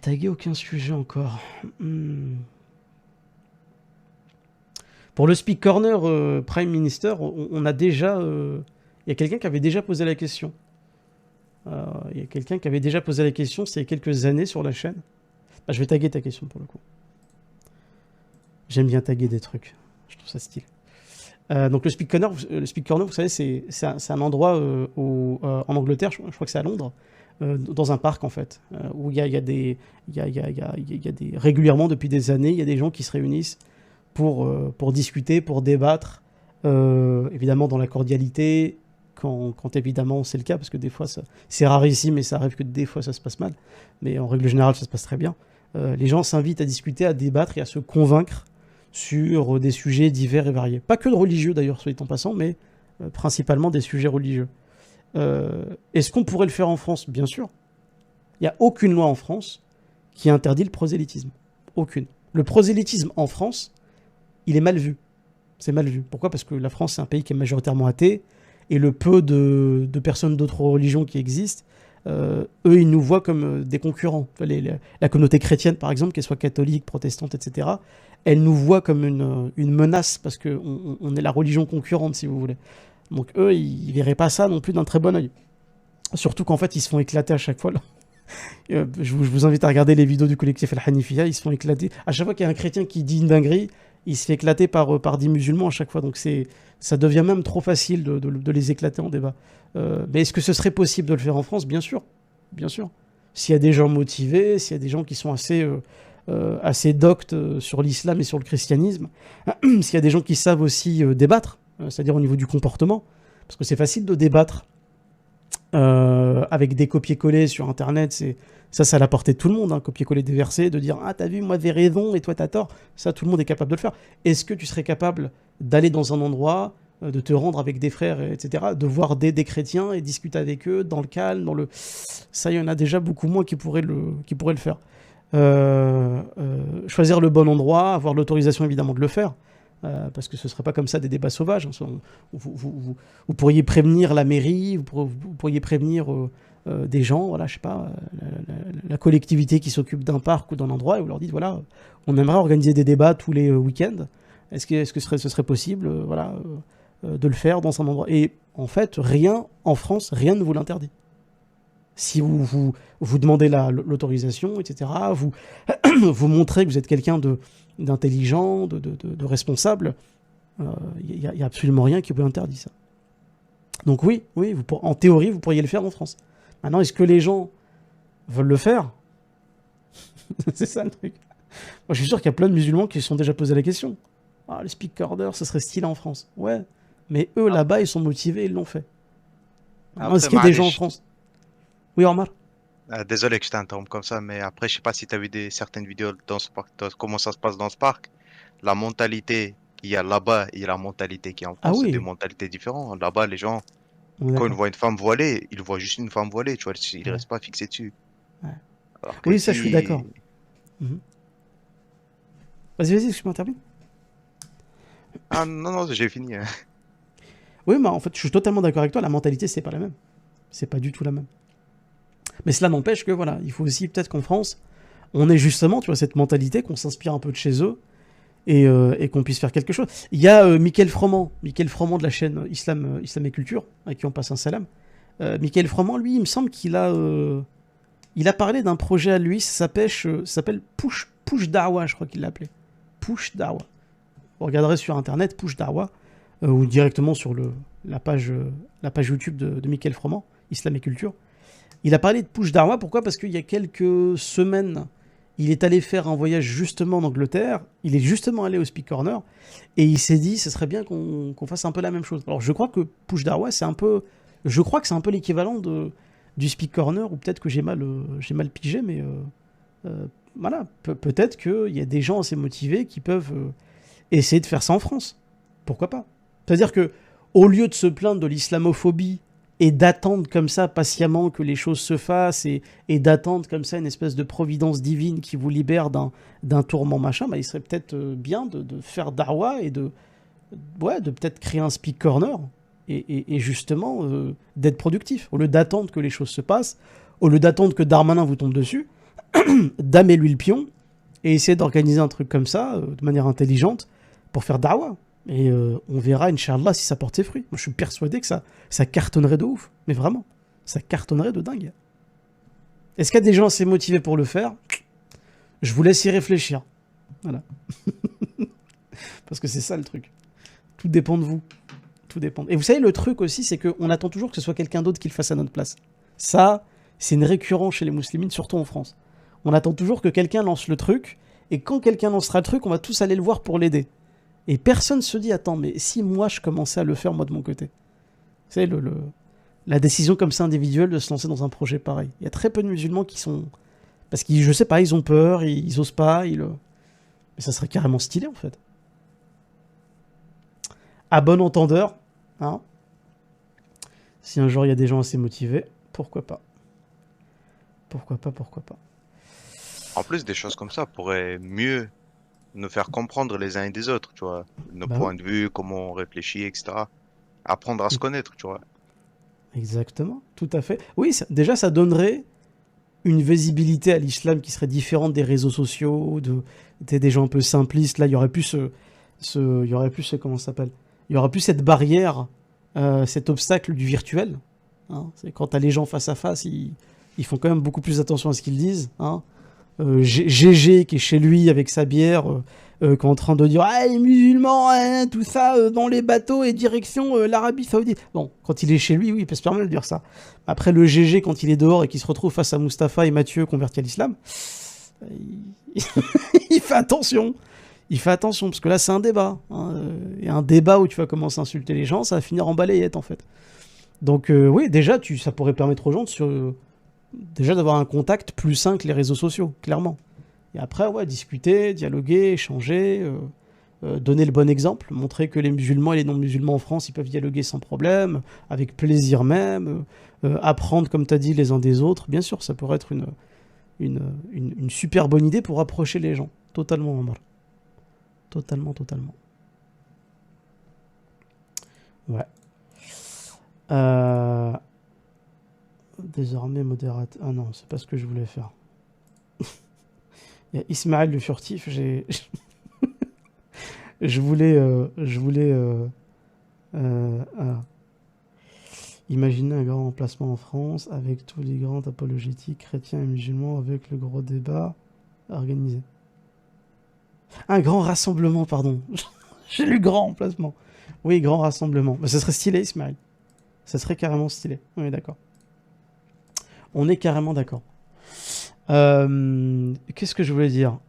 tagué aucun sujet encore. Pour le Speak Corner Prime Minister, on a déjà... Il y a quelqu'un qui avait déjà posé la question. Il y a quelqu'un qui avait déjà posé la question, c'est il y a quelques années sur la chaîne. Bah, je vais taguer ta question pour le coup. J'aime bien taguer des trucs. Je trouve ça stylé. Donc le Speak Corner, vous savez, c'est un endroit en Angleterre, je crois que c'est à Londres, dans un parc en fait, où il y a des régulièrement depuis des années, il y a des gens qui se réunissent pour discuter, pour débattre, évidemment dans la cordialité, quand évidemment c'est le cas, parce que des fois c'est rarissime, mais ça arrive que des fois ça se passe mal, mais en règle générale ça se passe très bien. Les gens s'invitent à discuter, à débattre et à se convaincre sur des sujets divers et variés. Pas que de religieux d'ailleurs, soit dit en passant, mais principalement des sujets religieux. Est-ce qu'on pourrait le faire en France? Bien sûr. Il n'y a aucune loi en France qui interdit le prosélytisme. Aucune. Le prosélytisme en France, il est mal vu. C'est mal vu. Pourquoi? Parce que la France, c'est un pays qui est majoritairement athée, et le peu de personnes d'autres religions qui existent, eux, ils nous voient comme des concurrents. La communauté chrétienne, par exemple, qu'elle soit catholique, protestante, etc., elle nous voit comme une menace, parce qu'on est la religion concurrente, si vous voulez. Donc eux, ils verraient pas ça non plus d'un très bon œil. Surtout qu'en fait, ils se font éclater à chaque fois. Là. Je vous invite à regarder les vidéos du collectif Al-Hanifiya, ils se font éclater. À chaque fois qu'il y a un chrétien qui dit une dinguerie, il se fait éclater par 10 musulmans à chaque fois. Donc ça devient même trop facile de les éclater en débat. Mais est-ce que ce serait possible de le faire en France? Bien sûr. Bien sûr. S'il y a des gens motivés, s'il y a des gens qui sont assez doctes sur l'islam et sur le christianisme, s'il y a des gens qui savent aussi débattre, c'est-à-dire au niveau du comportement, parce que c'est facile de débattre avec des copier-coller sur Internet, ça à la portée de tout le monde, hein, copier-coller des versets, de dire « Ah, t'as vu, moi j'ai raison et toi t'as tort », ça tout le monde est capable de le faire. Est-ce que tu serais capable d'aller dans un endroit, de te rendre avec des frères, etc., de voir des chrétiens et discuter avec eux dans le calme, Ça, il y en a déjà beaucoup moins qui pourraient le faire. Choisir le bon endroit, avoir l'autorisation évidemment de le faire, parce que ce ne serait pas comme ça des débats sauvages. Vous pourriez prévenir la mairie, vous pourriez prévenir des gens, voilà, je sais pas, la collectivité qui s'occupe d'un parc ou d'un endroit, et vous leur dites, voilà, on aimerait organiser des débats tous les week-ends. Est-ce que ce serait possible de le faire dans un endroit? Et en fait, rien en France, rien ne vous l'interdit. Si vous demandez l'autorisation, etc., vous montrez que vous êtes quelqu'un d'intelligent, de responsable, il n'y a absolument rien qui vous interdit ça. Donc oui, en théorie, vous pourriez le faire en France. Maintenant, est-ce que les gens veulent le faire? C'est ça le truc. Moi, je suis sûr qu'il y a plein de musulmans qui se sont déjà posé la question. Ah, le Speak Corner, ce serait stylé en France. Ouais, mais eux, là-bas, ils sont motivés, ils l'ont fait. Est-ce qu'il y a des gens en France? Oui, Omar. Désolé que je t'interromps comme ça, mais après, je sais pas si tu as vu certaines vidéos dans ce parc, comment ça se passe dans ce parc. La mentalité qu'il y a là-bas et la mentalité qu'il y a en Ah France, c'est deux oui, mentalités différentes. Là-bas, les gens, on est quand ils d'accord. voient une femme voilée, ils voient juste une femme voilée, tu vois, ils ne Ouais, restent pas fixés dessus. ouais. Alors Oui, ça, je suis d'accord. qu'ici, Mhm. Vas-y, je termine. ah non, non, j'ai fini. Oui, mais en fait, je suis totalement d'accord avec toi, la mentalité, c'est pas la même. C'est pas du tout la même. Mais cela n'empêche que, voilà, il faut aussi peut-être qu'en France, on ait justement, tu vois, cette mentalité, qu'on s'inspire un peu de chez eux, et qu'on puisse faire quelque chose. Il y a Mickaël Froment de la chaîne Islam et Culture, à qui on passe un salam. Mickaël Froment, lui, il me semble il a parlé d'un projet à lui, ça s'appelle Push Dawa, je crois qu'il l'a appelé. Push Dawa. Vous regarderez sur internet Push Dawa, ou directement sur la page YouTube de Mickaël Froment, Islam et Culture. Il a parlé de Push Dawa, pourquoi? Parce qu'il y a quelques semaines, il est allé faire un voyage justement en Angleterre, il est justement allé au Speak Corner, et il s'est dit, ce serait bien qu'on fasse un peu la même chose. Alors je crois que Push Dawa, c'est un peu l'équivalent du Speak Corner, ou peut-être que j'ai mal pigé, mais voilà, peut-être qu'il y a des gens assez motivés qui peuvent essayer de faire ça en France. Pourquoi pas? C'est-à-dire que, au lieu de se plaindre de l'islamophobie et d'attendre comme ça patiemment que les choses se fassent et d'attendre comme ça une espèce de providence divine qui vous libère d'un tourment machin, bah, il serait peut-être bien de faire darwa et de peut-être créer un Speak Corner et justement d'être productif. Au lieu d'attendre que les choses se passent, au lieu d'attendre que Darmanin vous tombe dessus, damer lui le pion et essayer d'organiser un truc comme ça, de manière intelligente, pour faire da'wah. Et on verra, Inch'Allah, si ça porte ses fruits. Moi, je suis persuadé que ça cartonnerait de ouf. Mais vraiment, ça cartonnerait de dingue. Est-ce qu'il y a des gens assez motivés pour le faire? Je vous laisse y réfléchir. Voilà. Parce que c'est ça le truc. Tout dépend de vous. Tout dépend. Et vous savez, le truc aussi, c'est qu'on attend toujours que ce soit quelqu'un d'autre qui le fasse à notre place. Ça, c'est une récurrence chez les musulmans, surtout en France. On attend toujours que quelqu'un lance le truc, et quand quelqu'un lancera le truc, on va tous aller le voir pour l'aider. Et personne se dit, attends, mais si moi je commençais à le faire moi de mon côté. Vous savez, la décision comme ça individuelle de se lancer dans un projet pareil. Il y a très peu de musulmans qui sont... Parce qu'ils, je sais pas, ils ont peur, ils osent pas, mais ça serait carrément stylé en fait. À bon entendeur, hein. Si un jour il y a des gens assez motivés, pourquoi pas. Pourquoi pas. En plus, des choses comme ça pourraient mieux nous faire comprendre les uns et des autres, tu vois. Nos Bah points de vue, comment on réfléchit, etc. Apprendre à se connaître, tu vois. exactement, tout à fait. Oui, déjà ça donnerait une visibilité à l'islam qui serait différente des réseaux sociaux, des gens un peu simplistes. Là, il y aurait plus il y aurait plus comment ça s'appelle? Il y aurait plus cette barrière, cet obstacle du virtuel. Hein. C'est quand t'as les gens face à face, ils font quand même beaucoup plus attention à ce qu'ils disent. Hein. GG qui est chez lui avec sa bière, qui est en train de dire ah, les musulmans, hein, tout ça, dans les bateaux et direction l'Arabie Saoudite. Bon, quand il est chez lui, oui, il peut se permettre de dire ça. Après, le GG, quand il est dehors et qu'il se retrouve face à Mustapha et Mathieu convertis à l'islam, il fait attention. Il fait attention, parce que là, c'est un débat. Hein. Et un débat où tu vas commencer à insulter les gens, ça va finir en balayette, en fait. Donc, oui, déjà, ça pourrait permettre aux gens déjà d'avoir un contact plus sain que les réseaux sociaux, clairement. Et après, ouais, discuter, dialoguer, échanger, donner le bon exemple, montrer que les musulmans et les non-musulmans en France, ils peuvent dialoguer sans problème, avec plaisir même, apprendre, comme tu as dit, les uns des autres. Bien sûr, ça pourrait être une super bonne idée pour approcher les gens. Totalement, Omar. Totalement. Ouais. Désormais modérateur. Ah non, c'est pas ce que je voulais faire. Il y a Ismaël le furtif. je voulais. Imaginer un grand emplacement en France avec tous les grands apologétiques chrétiens et musulmans avec le gros débat organisé. Un grand rassemblement, pardon. J'ai lu grand emplacement. Oui, grand rassemblement. Mais ça serait stylé, Ismaël. Ça serait carrément stylé. On est d'accord. On est carrément d'accord. Qu'est-ce que je voulais dire